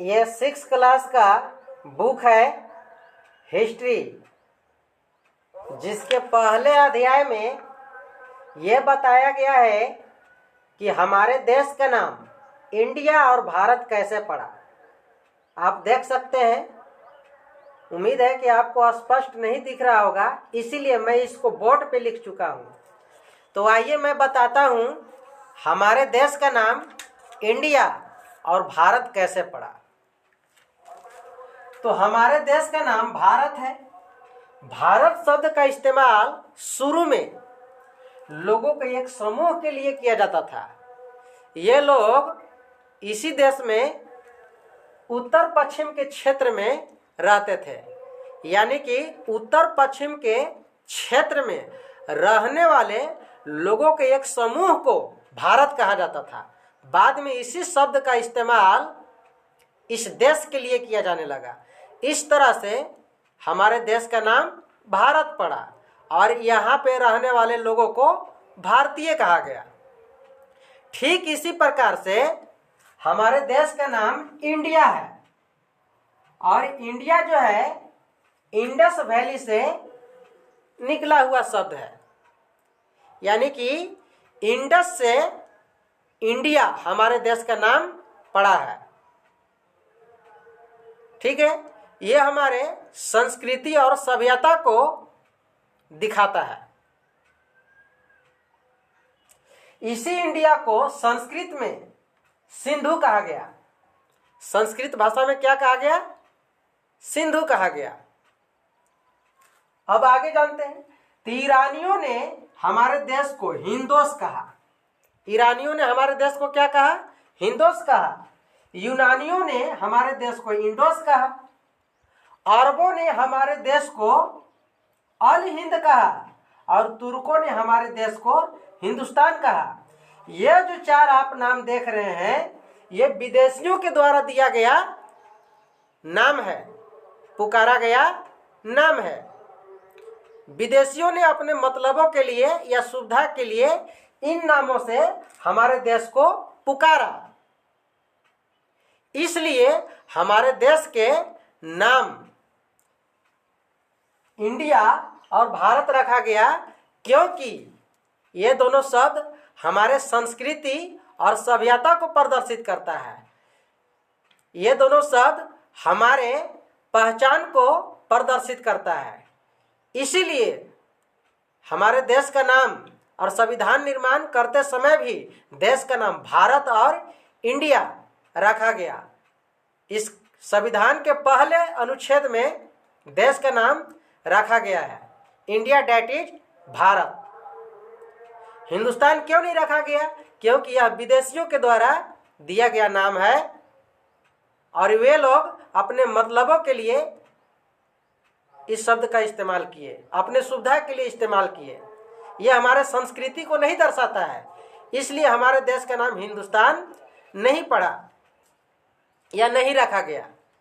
ये 6 क्लास का बुक है हिस्ट्री, जिसके पहले अध्याय में यह बताया गया है कि हमारे देश का नाम इंडिया और भारत कैसे पड़ा। आप देख सकते हैं, उम्मीद है कि आपको स्पष्ट नहीं दिख रहा होगा, इसीलिए मैं इसको बोर्ड पे लिख चुका हूँ। तो आइए मैं बताता हूँ हमारे देश का नाम इंडिया और भारत कैसे पड़ा। तो हमारे देश का नाम भारत है। भारत शब्द का इस्तेमाल शुरू में लोगों के एक समूह के लिए किया जाता था। ये लोग इसी देश में उत्तर पश्चिम के क्षेत्र में रहते थे, यानी कि उत्तर पश्चिम के क्षेत्र में रहने वाले लोगों के एक समूह को भारत कहा जाता था। बाद में इसी शब्द का इस्तेमाल इस देश के लिए किया जाने लगा। इस तरह से हमारे देश का नाम भारत पड़ा और यहाँ पे रहने वाले लोगों को भारतीय कहा गया। ठीक इसी प्रकार से हमारे देश का नाम इंडिया है, और इंडिया जो है इंडस वैली से निकला हुआ शब्द है, यानी कि इंडस से इंडिया हमारे देश का नाम पड़ा है। ठीक है, ये हमारे संस्कृति और सभ्यता को दिखाता है। इसी इंडिया को संस्कृत में सिंधु कहा गया। संस्कृत भाषा में क्या कहा गया? सिंधु कहा गया। अब आगे जानते हैं। तो ईरानियों ने हमारे देश को हिंदोस कहा। ईरानियों ने हमारे देश को क्या कहा? हिंदोस कहा। यूनानियों ने हमारे देश को इंडोस कहा। अरबों ने हमारे देश को अल हिंद कहा, और तुर्कों ने हमारे देश को हिंदुस्तान कहा। ये जो चार आप नाम देख रहे हैं, ये विदेशियों के द्वारा दिया गया नाम है, पुकारा गया नाम है। विदेशियों ने अपने मतलबों के लिए या सुविधा के लिए इन नामों से हमारे देश को पुकारा। इसलिए हमारे देश के नाम इंडिया और भारत रखा गया, क्योंकि ये दोनों शब्द हमारे संस्कृति और सभ्यता को प्रदर्शित करता है। ये दोनों शब्द हमारे पहचान को प्रदर्शित करता है। इसीलिए हमारे देश का नाम और संविधान निर्माण करते समय भी देश का नाम भारत और इंडिया रखा गया। इस संविधान के पहले अनुच्छेद में देश का नाम रखा गया है India, that is Bharat. Hindustan क्यों नहीं रखा गया? क्योंकि यह विदेशियों के द्वारा दिया गया नाम है, और वे लोग अपने मतलबों के लिए इस शब्द का इस्तेमाल किए, अपने सुविधा के लिए इस्तेमाल किए। यह हमारे संस्कृति को नहीं दर्शाता है, इसलिए हमारे देश का नाम हिंदुस्तान नहीं पड़ा या नहीं रखा गया।